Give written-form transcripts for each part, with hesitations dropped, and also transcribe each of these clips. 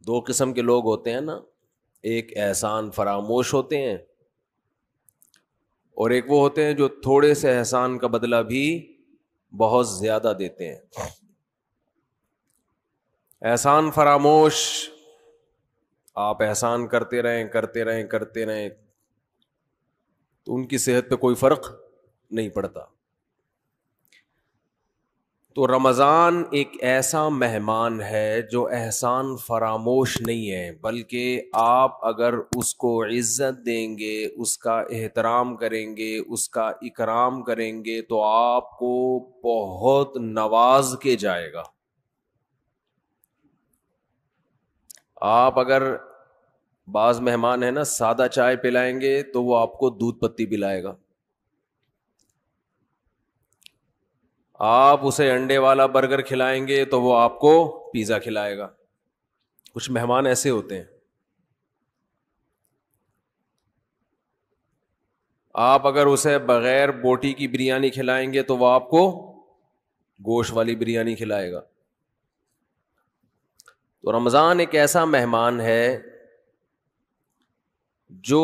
دو قسم کے لوگ ہوتے ہیں نا، ایک احسان فراموش ہوتے ہیں، اور ایک وہ ہوتے ہیں جو تھوڑے سے احسان کا بدلہ بھی بہت زیادہ دیتے ہیں۔ احسان فراموش، آپ احسان کرتے رہیں کرتے رہیں کرتے رہیں تو ان کی صحت پہ کوئی فرق نہیں پڑتا۔ تو رمضان ایک ایسا مہمان ہے جو احسان فراموش نہیں ہے، بلکہ آپ اگر اس کو عزت دیں گے، اس کا احترام کریں گے، اس کا اکرام کریں گے تو آپ کو بہت نواز کے جائے گا۔ آپ اگر بعض مہمان ہیں نا سادہ چائے پلائیں گے تو وہ آپ کو دودھ پتی پلائے گا، آپ اسے انڈے والا برگر کھلائیں گے تو وہ آپ کو پیزا کھلائے گا۔ کچھ مہمان ایسے ہوتے ہیں۔ آپ اگر اسے بغیر بوٹی کی بریانی کھلائیں گے تو وہ آپ کو گوشت والی بریانی کھلائے گا۔ تو رمضان ایک ایسا مہمان ہے جو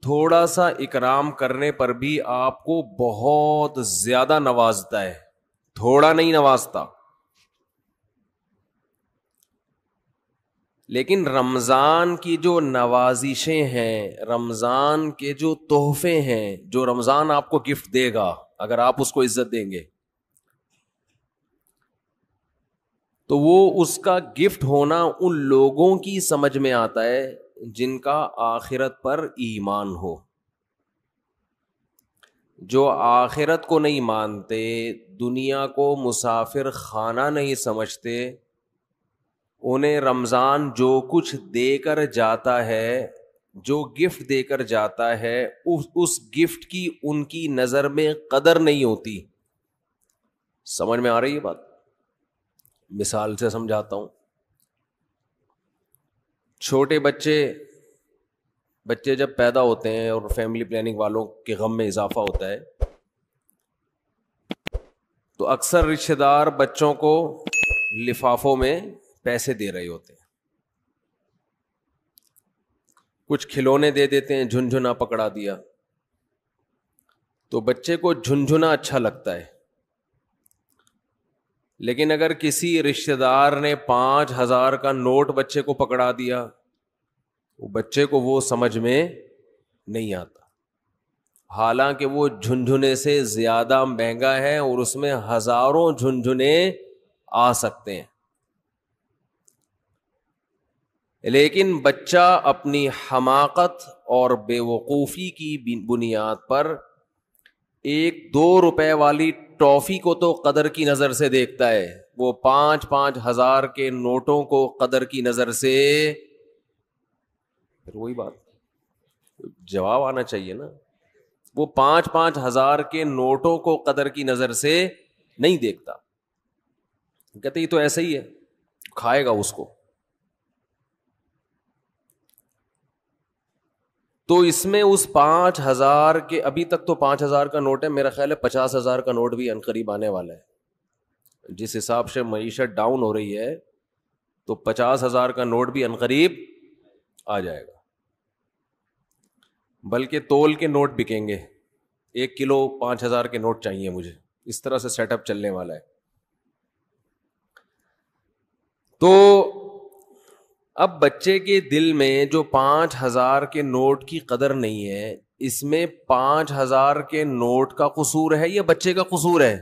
تھوڑا سا اکرام کرنے پر بھی آپ کو بہت زیادہ نوازتا ہے، تھوڑا نہیں نوازتا۔ لیکن رمضان کی جو نوازشیں ہیں، رمضان کے جو تحفے ہیں، جو رمضان آپ کو گفٹ دے گا اگر آپ اس کو عزت دیں گے، تو وہ اس کا گفٹ ہونا ان لوگوں کی سمجھ میں آتا ہے جن کا آخرت پر ایمان ہو۔ جو آخرت کو نہیں مانتے، دنیا کو مسافر خانہ نہیں سمجھتے، انہیں رمضان جو کچھ دے کر جاتا ہے، جو گفٹ دے کر جاتا ہے، اس گفٹ کی ان کی نظر میں قدر نہیں ہوتی۔ سمجھ میں آ رہی ہے بات؟ مثال سے سمجھاتا ہوں۔ چھوٹے بچے جب پیدا ہوتے ہیں اور فیملی پلاننگ والوں کے غم میں اضافہ ہوتا ہے تو اکثر رشتہ دار بچوں کو لفافوں میں پیسے دے رہے ہوتے ہیں، کچھ کھلونے دے دیتے ہیں، جھنجھنا پکڑا دیا، تو بچے کو جھنجھنا اچھا لگتا ہے۔ لیکن اگر کسی رشتہ دار نے 5,000 کا نوٹ بچے کو پکڑا دیا، وہ بچے کو وہ سمجھ میں نہیں آتا، حالانکہ وہ جھنجھنے سے زیادہ مہنگا ہے اور اس میں ہزاروں جھنجھنے آ سکتے ہیں۔ لیکن بچہ اپنی حماقت اور بے وقوفی کی بنیاد پر 1-2 روپے والی ٹافی کو تو قدر کی نظر سے دیکھتا ہے، وہ 5,000 کے نوٹوں کو قدر کی نظر سے، پھر وہی بات جواب آنا چاہیے نا، وہ 5,000 کے نوٹوں کو قدر کی نظر سے نہیں دیکھتا، کہتے یہ تو ایسا ہی ہے، کھائے گا اس کو۔ تو اس میں اس 5,000 کے، ابھی تک تو 5,000 کا نوٹ ہے، میرا خیال ہے 50,000 کا نوٹ بھی عنقریب آنے والا ہے۔ جس حساب سے معیشت ڈاؤن ہو رہی ہے تو 50,000 کا نوٹ بھی عنقریب آ جائے گا، بلکہ تول کے نوٹ بکیں گے، 1 کلو 5,000 کے نوٹ چاہیے مجھے، اس طرح سے سیٹ اپ چلنے والا ہے۔ تو اب بچے کے دل میں جو 5,000 کے نوٹ کی قدر نہیں ہے، اس میں 5,000 کے نوٹ کا قصور ہے یا بچے کا قصور ہے؟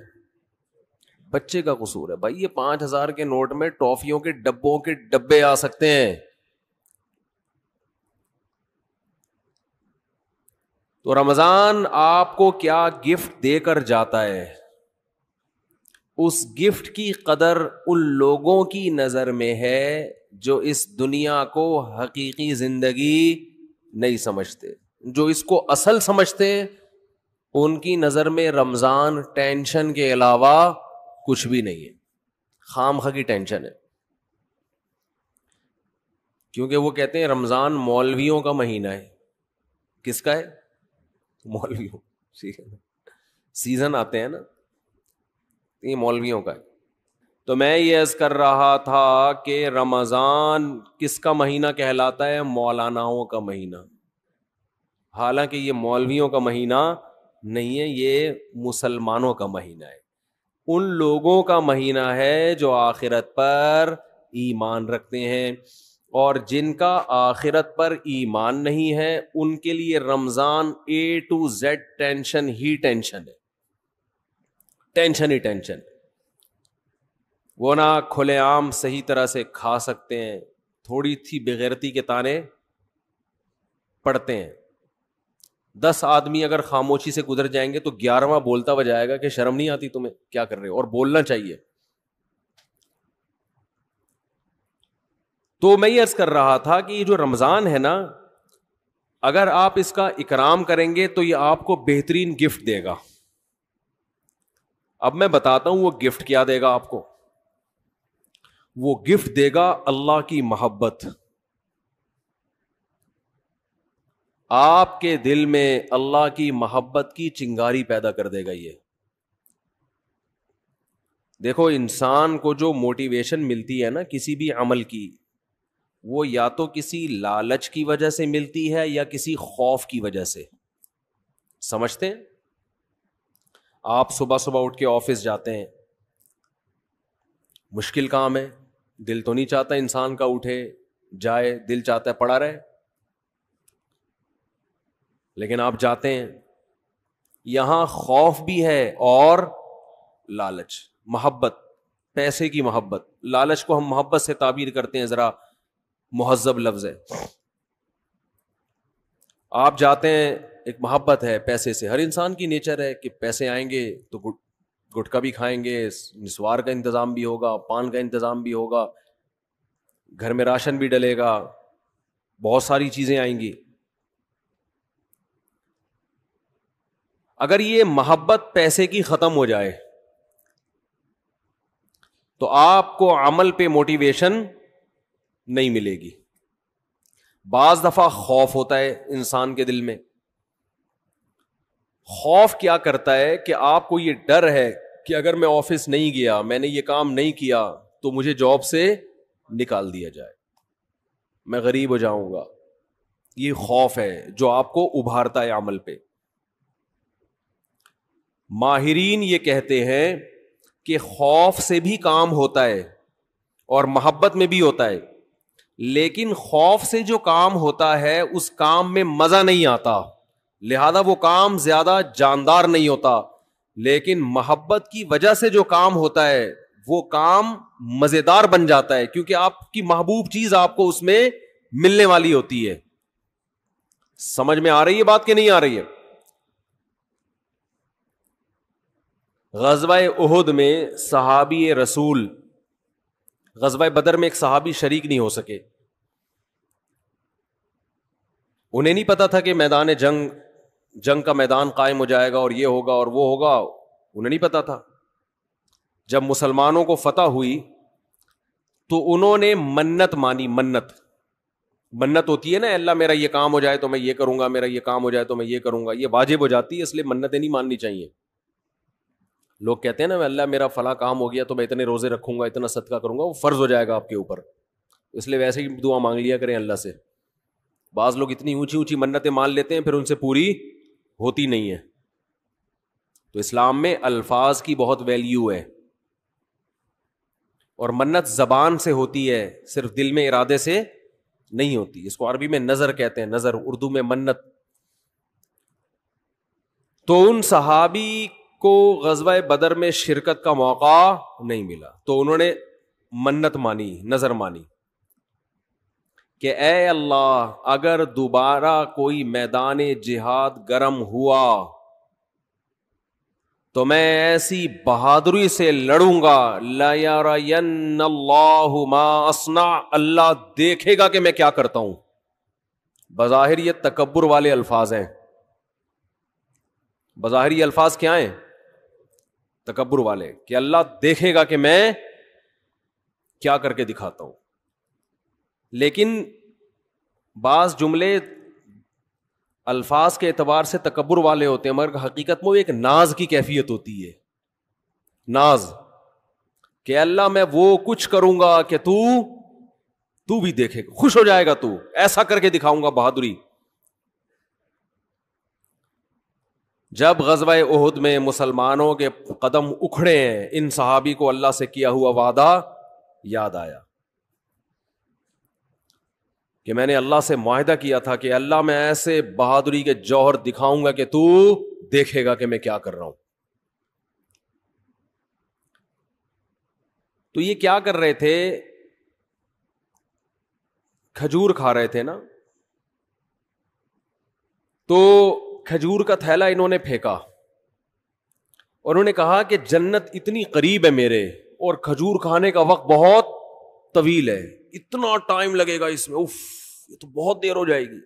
بچے کا قصور ہے۔ بھائی یہ 5,000 کے نوٹ میں ٹافیوں کے ڈبوں کے ڈبے آ سکتے ہیں۔ تو رمضان آپ کو کیا گفٹ دے کر جاتا ہے، اس گفٹ کی قدر ان لوگوں کی نظر میں ہے جو اس دنیا کو حقیقی زندگی نہیں سمجھتے، جو اس کو اصل سمجھتے، ان کی نظر میں رمضان ٹینشن کے علاوہ کچھ بھی نہیں ہے، خام خواہ کی ٹینشن ہے۔ کیونکہ وہ کہتے ہیں رمضان مولویوں کا مہینہ ہے۔ کس کا ہے؟ مولویوں، سیزن آتے ہیں نا، یہ مولویوں کا ہے۔ تو میں یہ عرض کر رہا تھا کہ رمضان کس کا مہینہ کہلاتا ہے؟ مولاناؤں کا مہینہ. حالانکہ یہ مولویوں کا مہینہ نہیں ہے، یہ مسلمانوں کا مہینہ ہے. ان لوگوں کا مہینہ ہے جو آخرت پر ایمان رکھتے ہیں، اور جن کا آخرت پر ایمان نہیں ہے ان کے لیے رمضان A to Z tension he tension ہے، ٹینشن ہی ٹینشن. وہ نہ کھلے عام صحیح طرح سے کھا سکتے ہیں، تھوڑی تھی بغیرتی کے تانے پڑتے ہیں. 10 آدمی اگر خاموشی سے گزر جائیں گے تو 11واں بولتا ہوا جائے گا کہ شرم نہیں آتی تمہیں، کیا کر رہے ہو، اور بولنا چاہیے. تو میں یہ عرض کر رہا تھا کہ یہ جو رمضان ہے نا، اگر آپ اس کا اکرام کریں گے تو یہ آپ کو بہترین گفٹ دے گا. اب میں بتاتا ہوں وہ گفٹ کیا دے گا آپ کو. وہ گفٹ دے گا اللہ کی محبت. آپ کے دل میں اللہ کی محبت کی چنگاری پیدا کر دے گا. یہ دیکھو، انسان کو جو موٹیویشن ملتی ہے نا کسی بھی عمل کی، وہ یا تو کسی لالچ کی وجہ سے ملتی ہے یا کسی خوف کی وجہ سے. سمجھتے ہیں؟ آپ صبح صبح اٹھ کے آفس جاتے ہیں، مشکل کام ہے، دل تو نہیں چاہتا انسان کا اٹھے جائے، دل چاہتا ہے پڑا رہے، لیکن آپ جاتے ہیں. یہاں خوف بھی ہے اور لالچ، محبت، پیسے کی محبت. لالچ کو ہم محبت سے تعبیر کرتے ہیں، ذرا مہذب لفظ ہے. آپ جاتے ہیں، ایک محبت ہے پیسے سے، ہر انسان کی نیچر ہے کہ پیسے آئیں گے تو گٹکا بھی کھائیں گے، نسوار کا انتظام بھی ہوگا، پان کا انتظام بھی ہوگا، گھر میں راشن بھی ڈلے گا، بہت ساری چیزیں آئیں گی. اگر یہ محبت پیسے کی ختم ہو جائے تو آپ کو عمل پہ موٹیویشن نہیں ملے گی. بعض دفعہ خوف ہوتا ہے انسان کے دل میں. خوف کیا کرتا ہے کہ آپ کو یہ ڈر ہے کہ اگر میں آفس نہیں گیا، میں نے یہ کام نہیں کیا تو مجھے جاب سے نکال دیا جائے، میں غریب ہو جاؤں گا. یہ خوف ہے جو آپ کو ابھارتا ہے عمل پہ. ماہرین یہ کہتے ہیں کہ خوف سے بھی کام ہوتا ہے اور محبت میں بھی ہوتا ہے، لیکن خوف سے جو کام ہوتا ہے اس کام میں مزہ نہیں آتا، لہذا وہ کام زیادہ جاندار نہیں ہوتا. لیکن محبت کی وجہ سے جو کام ہوتا ہے وہ کام مزیدار بن جاتا ہے، کیونکہ آپ کی محبوب چیز آپ کو اس میں ملنے والی ہوتی ہے. سمجھ میں آ رہی ہے بات کہ نہیں آ رہی ہے؟ غزوہ احد میں صحابی رسول، غزوہ بدر میں ایک صحابی شریک نہیں ہو سکے. انہیں نہیں پتا تھا کہ میدان جنگ کا میدان قائم ہو جائے گا اور یہ ہوگا اور وہ ہوگا، انہیں نہیں پتا تھا. جب مسلمانوں کو فتح ہوئی تو انہوں نے منت مانی. منت ہوتی ہے نا، اللہ میرا یہ کام ہو جائے تو میں یہ کروں گا، میرا یہ کام ہو جائے تو میں یہ کروں گا. یہ واجب ہو جاتی ہے، اس لیے منتیں نہیں ماننی چاہیے. لوگ کہتے ہیں نا اللہ میرا فلاں کام ہو گیا تو میں اتنے روزے رکھوں گا، اتنا صدقہ کروں گا، وہ فرض ہو جائے گا آپ کے اوپر، اس لیے ویسے ہی دعا مانگ لیا کریں اللہ سے. بعض لوگ اتنی اونچی اونچی منتیں مان لیتے ہیں پھر ان سے پوری ہوتی نہیں ہے. تو اسلام میں الفاظ کی بہت ویلیو ہے، اور منت زبان سے ہوتی ہے، صرف دل میں ارادے سے نہیں ہوتی. اس کو عربی میں نظر کہتے ہیں، نظر، اردو میں منت. تو ان صحابی کو غزوہ بدر میں شرکت کا موقع نہیں ملا تو انہوں نے منت مانی، نظر مانی کہ اے اللہ اگر دوبارہ کوئی میدان جہاد گرم ہوا تو میں ایسی بہادری سے لڑوں گا، لَيَرَيَنَّ اللَّهُ مَا أَصْنَعُ، اللہ دیکھے گا کہ میں کیا کرتا ہوں. بظاہر یہ تکبر والے الفاظ ہیں، بظاہر یہ الفاظ کیا ہیں؟ تکبر والے، کہ اللہ دیکھے گا کہ میں کیا کر کے دکھاتا ہوں. لیکن بعض جملے الفاظ کے اعتبار سے تکبر والے ہوتے ہیں، مگر حقیقت میں وہ ایک ناز کی کیفیت ہوتی ہے. ناز، کہ اللہ میں وہ کچھ کروں گا کہ تو بھی دیکھے گا, خوش ہو جائے گا, تو ایسا کر کے دکھاؤں گا بہادری. جب غزوہ احد میں مسلمانوں کے قدم اکھڑے ہیں, ان صحابی کو اللہ سے کیا ہوا وعدہ یاد آیا کہ میں نے اللہ سے معاہدہ کیا تھا کہ اللہ میں ایسے بہادری کے جوہر دکھاؤں گا کہ تو دیکھے گا کہ میں کیا کر رہا ہوں. تو یہ کیا کر رہے تھے, کھجور کھا رہے تھے نا, تو کھجور کا تھیلا انہوں نے پھینکا اور انہوں نے کہا کہ جنت اتنی قریب ہے میرے, اور کھجور کھانے کا وقت بہت طویل ہے, اتنا ٹائم لگے گا اس میں, اف یہ تو بہت دیر ہو جائے گی.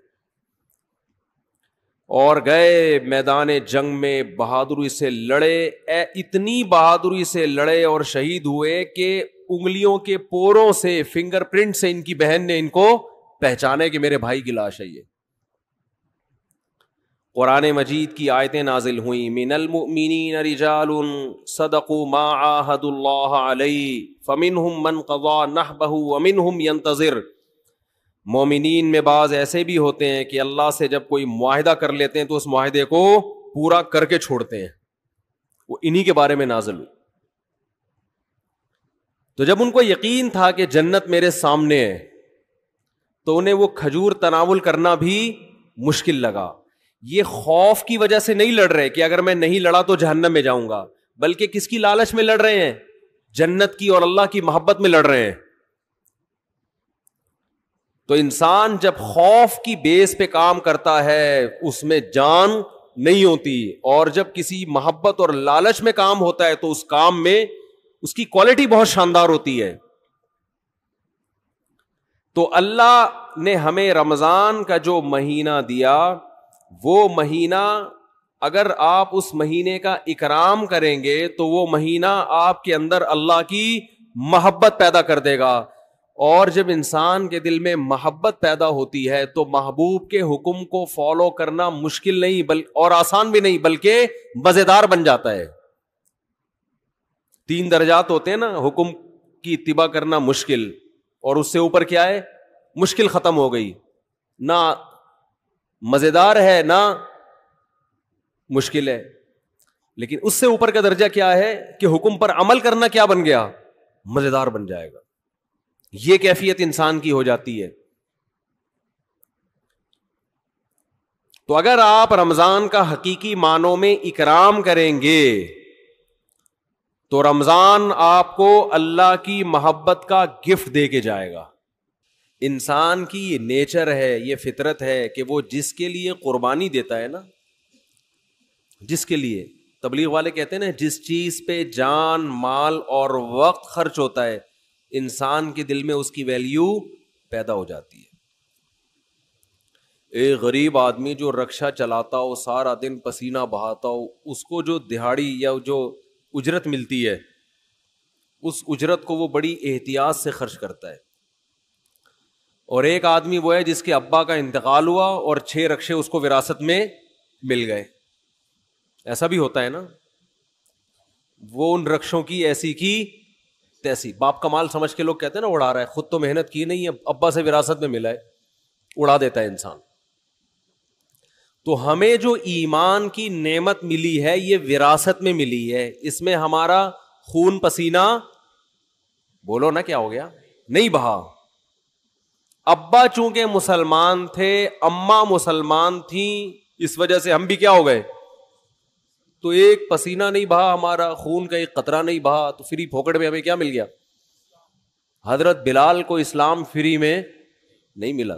اور گئے میدان جنگ میں, بہادری سے لڑے, اتنی بہادری سے لڑے اور شہید ہوئے کہ انگلیوں کے پوروں سے, فنگر پرنٹ سے ان کی بہن نے ان کو پہچانے کہ میرے بھائی کی لاش ہے یہ. قرآن مجید کی آیتیں نازل ہوئیں, من المؤمنین رجال صدقوا ما عاہدوا اللہ علیہ فمنہم من قضى نحبہ ومنہم ینتظر. مومنین میں بعض ایسے بھی ہوتے ہیں کہ اللہ سے جب کوئی معاہدہ کر لیتے ہیں تو اس معاہدے کو پورا کر کے چھوڑتے ہیں, وہ انہی کے بارے میں نازل ہوئی. تو جب ان کو یقین تھا کہ جنت میرے سامنے ہے تو انہیں وہ کھجور تناول کرنا بھی مشکل لگا. یہ خوف کی وجہ سے نہیں لڑ رہے کہ اگر میں نہیں لڑا تو جہنم میں جاؤں گا, بلکہ کس کی لالچ میں لڑ رہے ہیں, جنت کی اور اللہ کی محبت میں لڑ رہے ہیں. تو انسان جب خوف کی بیس پہ کام کرتا ہے اس میں جان نہیں ہوتی, اور جب کسی محبت اور لالچ میں کام ہوتا ہے تو اس کام میں اس کی کوالٹی بہت شاندار ہوتی ہے. تو اللہ نے ہمیں رمضان کا جو مہینہ دیا, وہ مہینہ اگر آپ اس مہینے کا اکرام کریں گے تو وہ مہینہ آپ کے اندر اللہ کی محبت پیدا کر دے گا. اور جب انسان کے دل میں محبت پیدا ہوتی ہے تو محبوب کے حکم کو فالو کرنا مشکل نہیں اور آسان بھی نہیں, بلکہ مزیدار بن جاتا ہے. 3 درجات ہوتے ہیں نا, حکم کی اتباع کرنا مشکل, اور اس سے اوپر کیا ہے, مشکل ختم ہو گئی, نہ مزیدار ہے نہ مشکل ہے. لیکن اس سے اوپر کا درجہ کیا ہے کہ حکم پر عمل کرنا کیا بن گیا, مزیدار بن جائے گا. یہ کیفیت انسان کی ہو جاتی ہے. تو اگر آپ رمضان کا حقیقی معنوں میں اکرام کریں گے تو رمضان آپ کو اللہ کی محبت کا گفٹ دے کے جائے گا. انسان کی یہ نیچر ہے, یہ فطرت ہے کہ وہ جس کے لیے قربانی دیتا ہے نا, جس کے لیے, تبلیغ والے کہتے ہیں نا, جس چیز پہ جان مال اور وقت خرچ ہوتا ہے انسان کے دل میں اس کی ویلیو پیدا ہو جاتی ہے. ایک غریب آدمی جو رکشہ چلاتا ہو, سارا دن پسینہ بہاتا ہو, اس کو جو دہاڑی یا جو اجرت ملتی ہے اس اجرت کو وہ بڑی احتیاط سے خرچ کرتا ہے. اور ایک آدمی وہ ہے جس کے ابا کا انتقال ہوا اور 6 رکشے اس کو وراثت میں مل گئے. ایسا بھی ہوتا ہے نا, وہ ان رکشوں کی ایسی کی تیسی, باپ کا مال سمجھ کے لوگ کہتے ہیں نا اڑا رہا ہے, خود تو محنت کی نہیں ہے, ابا سے وراثت میں ملا ہے, اڑا دیتا ہے انسان. تو ہمیں جو ایمان کی نعمت ملی ہے یہ وراثت میں ملی ہے, اس میں ہمارا خون پسینہ, بولو نا کیا ہو گیا, نہیں بہا. ابا چونکہ مسلمان تھے, اماں مسلمان تھیں, اس وجہ سے ہم بھی کیا ہو گئے, تو ایک پسینہ نہیں بہا ہمارا, خون کا ایک قطرہ نہیں بہا, تو فری پھوکٹ میں ہمیں کیا مل گیا. حضرت بلال کو اسلام فری میں نہیں ملا.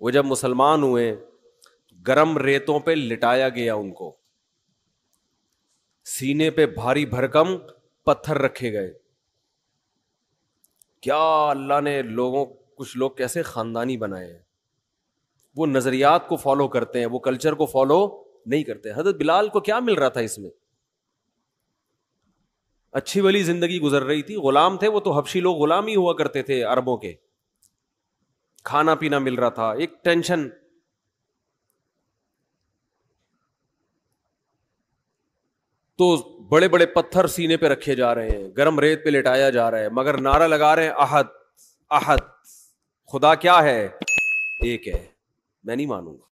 وہ جب مسلمان ہوئے گرم ریتوں پہ لٹایا گیا, ان کو سینے پہ بھاری بھرکم پتھر رکھے گئے. کیا اللہ نے کچھ لوگ کیسے خاندانی بنائے ہیں, وہ نظریات کو فالو کرتے ہیں, وہ کلچر کو فالو نہیں کرتے. حضرت بلال کو کیا مل رہا تھا اس میں, اچھی بلی زندگی گزر رہی تھی, غلام تھے وہ, تو حبشی لوگ غلام ہی ہوا کرتے تھے عربوں کے, کھانا پینا مل رہا تھا, ایک ٹینشن. تو بڑے بڑے پتھر سینے پہ رکھے جا رہے ہیں, گرم ریت پہ لٹایا جا رہا ہے, مگر نعرہ لگا رہے ہیں احد احد, خدا کیا ہے, ایک ہے. میں نہیں مانوں گا.